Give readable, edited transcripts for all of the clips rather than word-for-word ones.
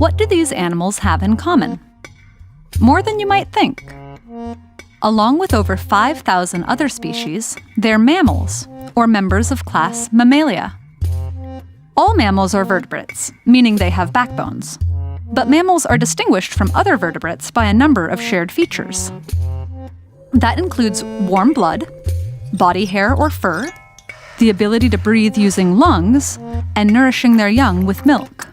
What do these animals have in common? More than you might think. Along with over 5,000 other species, they're mammals, or members of class Mammalia. All mammals are vertebrates, meaning they have backbones. But mammals are distinguished from other vertebrates by a number of shared features. That includes warm blood, body hair or fur, the ability to breathe using lungs, and nourishing their young with milk.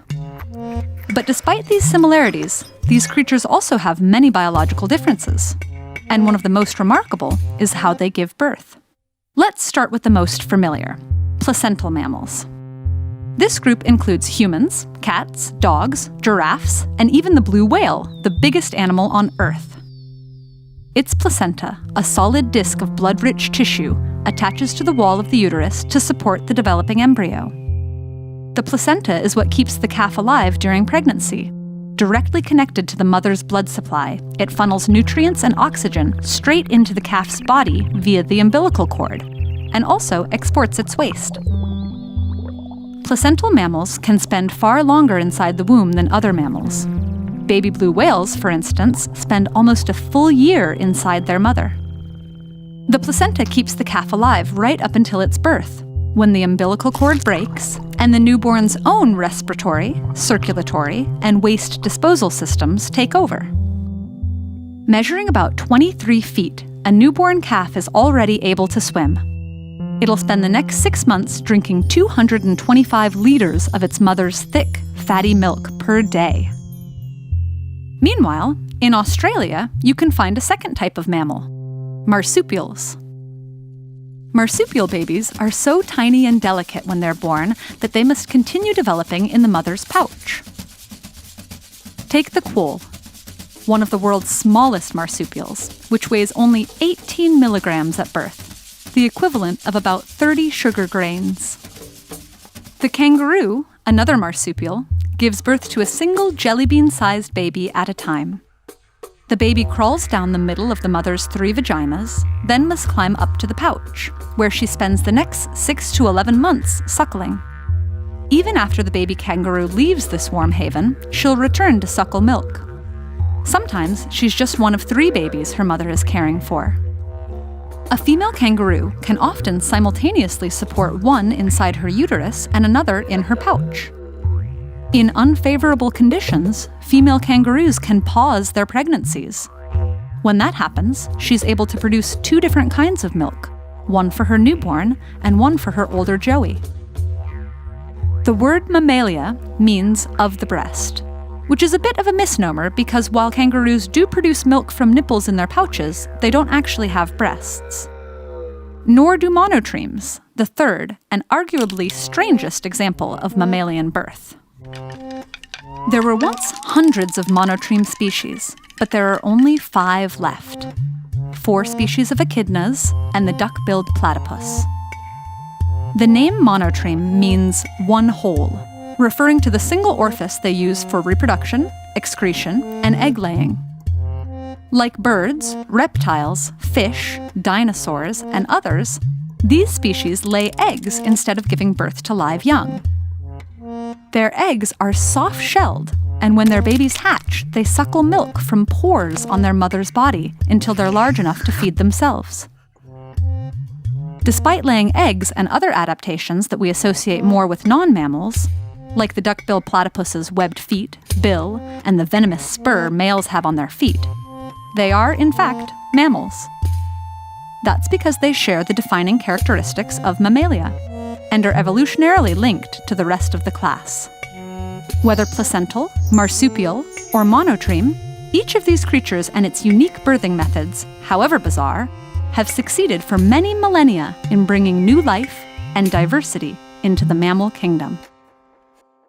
But despite these similarities, these creatures also have many biological differences. And one of the most remarkable is how they give birth. Let's start with the most familiar, placental mammals. This group includes humans, cats, dogs, giraffes, and even the blue whale, the biggest animal on Earth. Its placenta, a solid disc of blood-rich tissue, attaches to the wall of the uterus to support the developing embryo. The placenta is what keeps the calf alive during pregnancy. Directly connected to the mother's blood supply, it funnels nutrients and oxygen straight into the calf's body via the umbilical cord, and also exports its waste. Placental mammals can spend far longer inside the womb than other mammals. Baby blue whales, for instance, spend almost a full year inside their mother. The placenta keeps the calf alive right up until its birth, when the umbilical cord breaks and the newborn's own respiratory, circulatory, and waste disposal systems take over. Measuring about 23 feet, a newborn calf is already able to swim. It'll spend the next 6 months drinking 225 liters of its mother's thick, fatty milk per day. Meanwhile, in Australia, you can find a second type of mammal, marsupials. Marsupial babies are so tiny and delicate when they're born that they must continue developing in the mother's pouch. Take the quoll, one of the world's smallest marsupials, which weighs only 18 milligrams at birth, the equivalent of about 30 sugar grains. The kangaroo, another marsupial, gives birth to a single jelly bean-sized baby at a time. The baby crawls down the middle of the mother's 3 vaginas, then must climb up to the pouch, where she spends the next 6 to 11 months suckling. Even after the baby kangaroo leaves this warm haven, she'll return to suckle milk. Sometimes she's just one of 3 babies her mother is caring for. A female kangaroo can often simultaneously support one inside her uterus and another in her pouch. In unfavorable conditions, female kangaroos can pause their pregnancies. When that happens, she's able to produce 2 different kinds of milk, one for her newborn and one for her older joey. The word mammalia means of the breast, which is a bit of a misnomer because while kangaroos do produce milk from nipples in their pouches, they don't actually have breasts. Nor do monotremes, the third and arguably strangest example of mammalian birth. There were once hundreds of monotreme species, but there are only 5 left. 4 species of echidnas and the duck-billed platypus. The name monotreme means one whole, referring to the single orifice they use for reproduction, excretion, and egg-laying. Like birds, reptiles, fish, dinosaurs, and others, these species lay eggs instead of giving birth to live young. Their eggs are soft-shelled, and when their babies hatch, they suckle milk from pores on their mother's body until they're large enough to feed themselves. Despite laying eggs and other adaptations that we associate more with non-mammals, like the duck-billed platypus's webbed feet, bill, and the venomous spur males have on their feet, they are, in fact, mammals. That's because they share the defining characteristics of mammalia, and are evolutionarily linked to the rest of the class. Whether placental, marsupial, or monotreme, each of these creatures and its unique birthing methods, however bizarre, have succeeded for many millennia in bringing new life and diversity into the mammal kingdom.